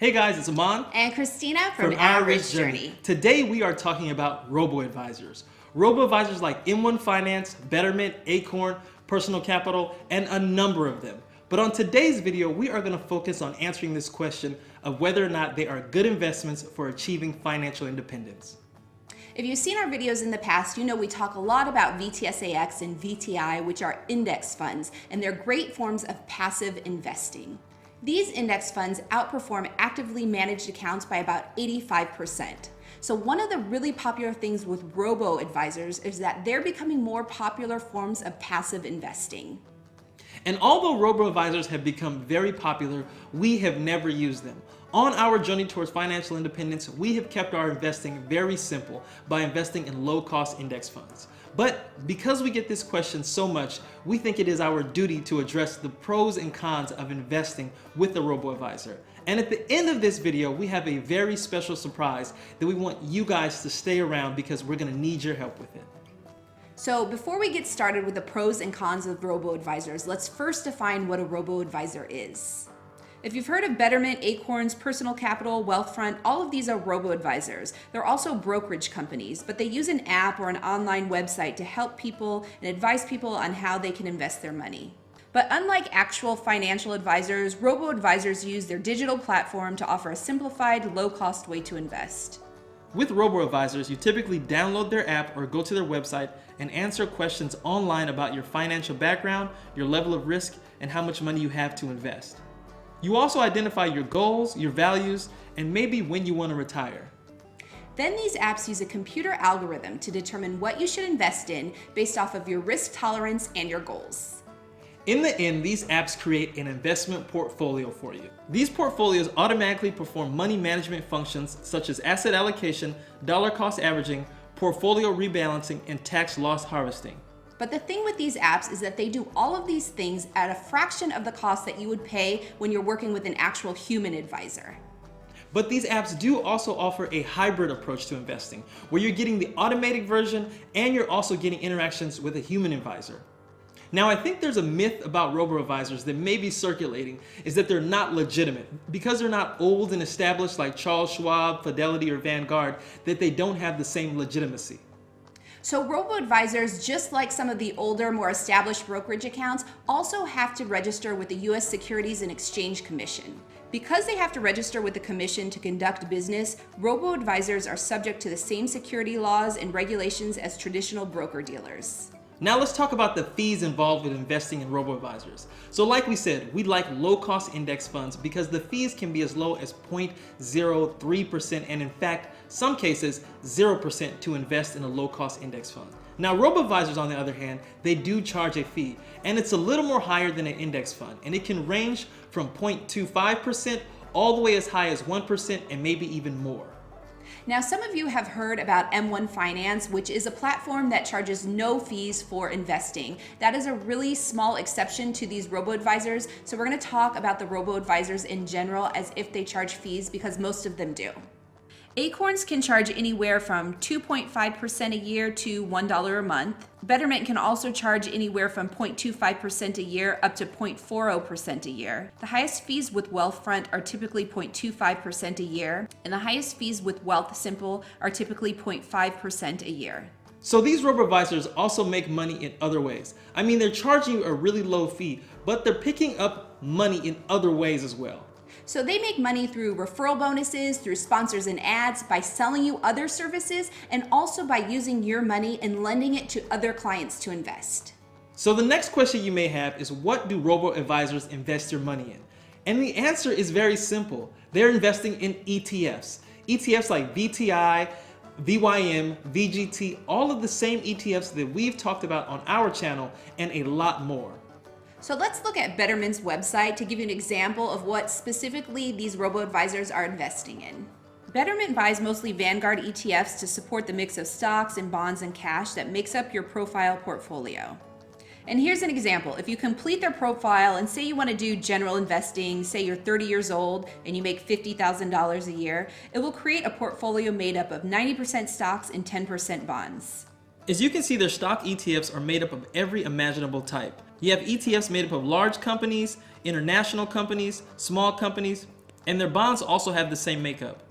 Hey guys, it's Aman and Christina from Our Rich Journey. Today we are talking about robo-advisors. Robo-advisors like M1 Finance, Betterment, Acorns, Personal Capital, and a number of them. But on today's video, we are going to focus on answering this question of whether or not they are good investments for achieving financial independence. If you've seen our videos in the past, you know we talk a lot about VTSAX and VTI, which are index funds, and they're great forms of passive investing. These index funds outperform actively managed accounts by about 85%. So one of the really popular things with robo-advisors is that they're becoming more popular forms of passive investing. And although robo-advisors have become very popular, we have never used them. On our journey towards financial independence, we have kept our investing very simple by investing in low-cost index funds. But because we get this question so much, we think it is our duty to address the pros and cons of investing with a robo-advisor. And at the end of this video, we have a very special surprise that we want you guys to stay around because we're going to need your help with it. So before we get started with the pros and cons of robo-advisors, let's first define what a robo-advisor is. If you've heard of Betterment, Acorns, Personal Capital, Wealthfront, all of these are robo-advisors. They're also brokerage companies, but they use an app or an online website to help people and advise people on how they can invest their money. But unlike actual financial advisors, robo-advisors use their digital platform to offer a simplified, low-cost way to invest. With robo-advisors, you typically download their app or go to their website and answer questions online about your financial background, your level of risk, and how much money you have to invest. You also identify your goals, your values, and maybe when you want to retire. Then these apps use a computer algorithm to determine what you should invest in based off of your risk tolerance and your goals. In the end, these apps create an investment portfolio for you. These portfolios automatically perform money management functions such as asset allocation, dollar cost averaging, portfolio rebalancing, and tax loss harvesting. But the thing with these apps is that they do all of these things at a fraction of the cost that you would pay when you're working with an actual human advisor. But these apps do also offer a hybrid approach to investing, where you're getting the automated version and you're also getting interactions with a human advisor. Now, I think there's a myth about robo-advisors that may be circulating is that they're not legitimate. Because they're not old and established like Charles Schwab, Fidelity, or Vanguard, that they don't have the same legitimacy. So robo-advisors, just like some of the older, more established brokerage accounts, also have to register with the U.S. Securities and Exchange Commission. Because they have to register with the commission to conduct business, robo-advisors are subject to the same security laws and regulations as traditional broker-dealers. Now let's talk about the fees involved with investing in robo-advisors. So like we said, we like low-cost index funds because the fees can be as low as 0.03% and in fact, some cases 0% to invest in a low-cost index fund. Now robo-advisors on the other hand, they do charge a fee and it's a little more higher than an index fund and it can range from 0.25% all the way as high as 1% and maybe even more. Now, some of you have heard about M1 Finance, which is a platform that charges no fees for investing. That is a really small exception to these robo-advisors. So we're going to talk about the robo-advisors in general as if they charge fees because most of them do. Acorns can charge anywhere from 2.5% a year to $1 a month. Betterment can also charge anywhere from 0.25% a year up to 0.40% a year. The highest fees with Wealthfront are typically 0.25% a year, and the highest fees with Wealthsimple are typically 0.5% a year. So these robo-advisors also make money in other ways. I mean, they're charging you a really low fee, but they're picking up money in other ways as well. So they make money through referral bonuses, through sponsors and ads, by selling you other services, and also by using your money and lending it to other clients to invest. So the next question you may have is, what do robo-advisors invest your money in? And the answer is very simple. They're investing in ETFs. ETFs like VTI, VYM, VGT, all of the same ETFs that we've talked about on our channel and a lot more. So let's look at Betterment's website to give you an example of what specifically these robo-advisors are investing in. Betterment buys mostly Vanguard ETFs to support the mix of stocks and bonds and cash that makes up your profile portfolio. And here's an example. If you complete their profile and say you want to do general investing, say you're 30 years old and you make $50,000 a year, it will create a portfolio made up of 90% stocks and 10% bonds. As you can see, their stock ETFs are made up of every imaginable type. You have ETFs made up of large companies, international companies, small companies, And their bonds also have the same makeup.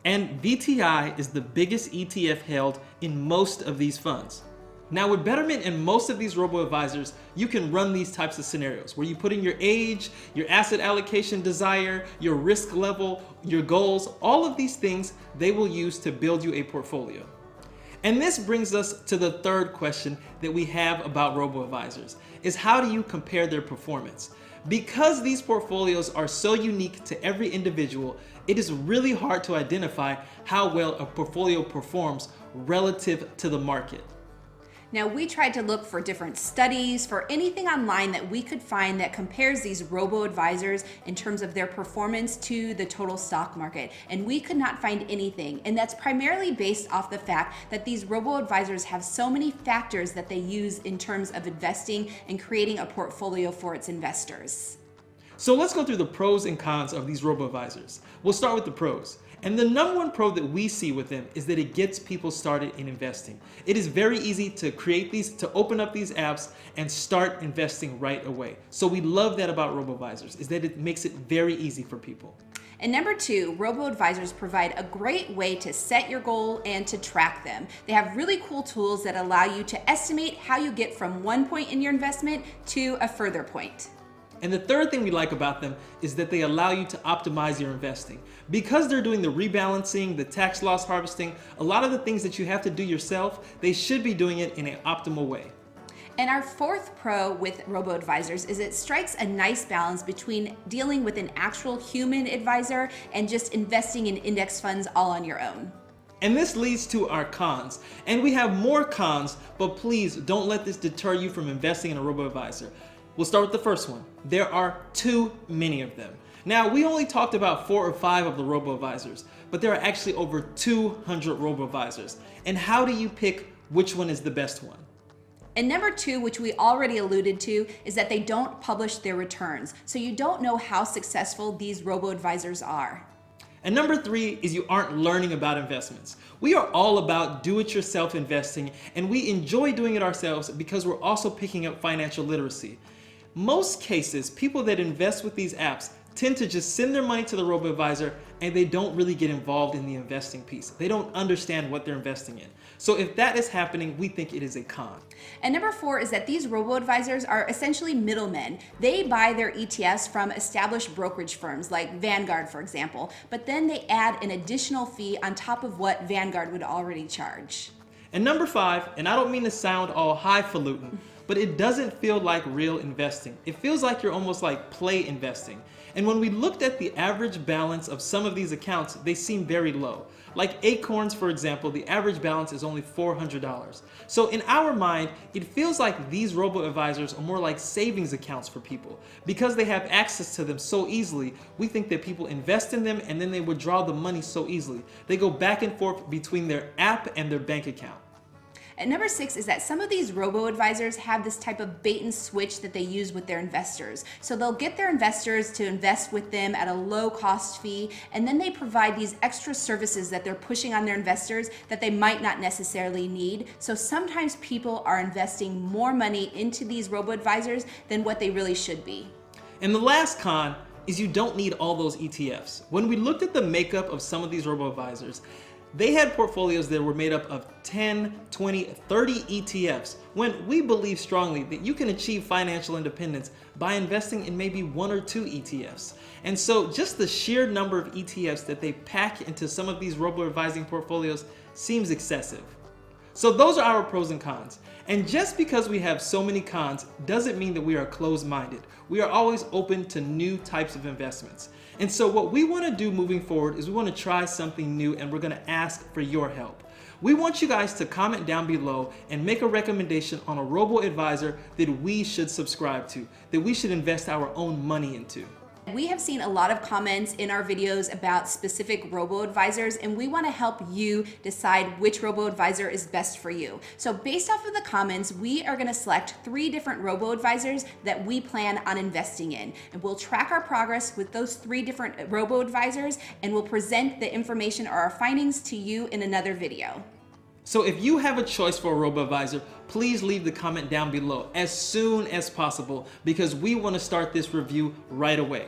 And VTI is the biggest ETF held in most of these funds. Now with Betterment and most of these robo-advisors, you can run these types of scenarios where you put in your age, your asset allocation desire, your risk level, your goals, all of these things they will use to build you a portfolio. And this brings us to the third question that we have about robo-advisors, is how do you compare their performance? Because these portfolios are so unique to every individual, it is really hard to identify how well a portfolio performs relative to the market. Now, we tried to look for different studies, for anything online that we could find that compares these robo-advisors in terms of their performance to the total stock market, and we could not find anything. And that's primarily based off the fact that these robo-advisors have so many factors that they use in terms of investing and creating a portfolio for its investors. So let's go through the pros and cons of these robo-advisors. We'll start with the pros. And the number one pro that we see with them is that it gets people started in investing. It is very easy to create these, to open up these apps and start investing right away. So we love that about robo-advisors, is that it makes it very easy for people. And number two, robo-advisors provide a great way to set your goal and to track them. They have really cool tools that allow you to estimate how you get from one point in your investment to a further point. And the third thing we like about them is that they allow you to optimize your investing. Because they're doing the rebalancing, the tax loss harvesting, a lot of the things that you have to do yourself, they should be doing it in an optimal way. And our fourth pro with robo-advisors is it strikes a nice balance between dealing with an actual human advisor and just investing in index funds all on your own. And this leads to our cons. And we have more cons, but please don't let this deter you from investing in a robo-advisor. We'll start with the first one. There are too many of them. Now, we only talked about 4 or 5 of the robo-advisors, but there are actually over 200 robo-advisors. And how do you pick which one is the best one? And number two, which we already alluded to, is that they don't publish their returns. So you don't know how successful these robo-advisors are. And number 3 is you aren't learning about investments. We are all about do-it-yourself investing, and we enjoy doing it ourselves because we're also picking up financial literacy. Most cases, people that invest with these apps tend to just send their money to the robo-advisor and they don't really get involved in the investing piece. They don't understand what they're investing in. So if that is happening, we think it is a con. And number 4 is that these robo-advisors are essentially middlemen. They buy their ETFs from established brokerage firms like Vanguard, for example, but then they add an additional fee on top of what Vanguard would already charge. And number 5, and I don't mean to sound all highfalutin, but it doesn't feel like real investing. It feels like you're almost like play investing. And when we looked at the average balance of some of these accounts, they seem very low. Like Acorns, for example, the average balance is only $400. So in our mind, it feels like these robo-advisors are more like savings accounts for people. Because they have access to them so easily, we think that people invest in them and then they withdraw the money so easily. They go back and forth between their app and their bank account. And number 6 is that some of these robo-advisors have this type of bait and switch that they use with their investors. So they'll get their investors to invest with them at a low cost fee, and then they provide these extra services that they're pushing on their investors that they might not necessarily need. So sometimes people are investing more money into these robo-advisors than what they really should be. And the last con is you don't need all those ETFs. When we looked at the makeup of some of these robo-advisors, they had portfolios that were made up of 10, 20, 30 ETFs, when we believe strongly that you can achieve financial independence by investing in maybe 1 or 2 ETFs. And so just the sheer number of ETFs that they pack into some of these robo-advising portfolios seems excessive. So those are our pros and cons. And just because we have so many cons doesn't mean that we are closed-minded. We are always open to new types of investments. And so what we want to do moving forward is we want to try something new, and we're going to ask for your help. We want you guys to comment down below and make a recommendation on a robo-advisor that we should subscribe to, that we should invest our own money into. We have seen a lot of comments in our videos about specific robo-advisors, and we want to help you decide which robo-advisor is best for you. So based off of the comments, we are going to select 3 different robo-advisors that we plan on investing in. And we'll track our progress with those 3 different robo-advisors, and we'll present the information or our findings to you in another video. So if you have a choice for a robo-advisor, please leave the comment down below as soon as possible, because we want to start this review right away.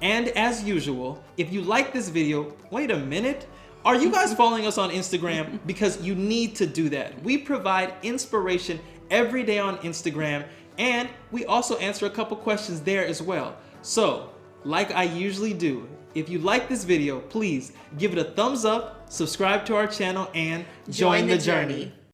And as usual, if you like this video, wait a minute. Are you guys following us on Instagram? Because you need to do that. We provide inspiration every day on Instagram, and we also answer a couple questions there as well. So, like I usually do, if you like this video, please give it a thumbs up, subscribe to our channel, and join the journey.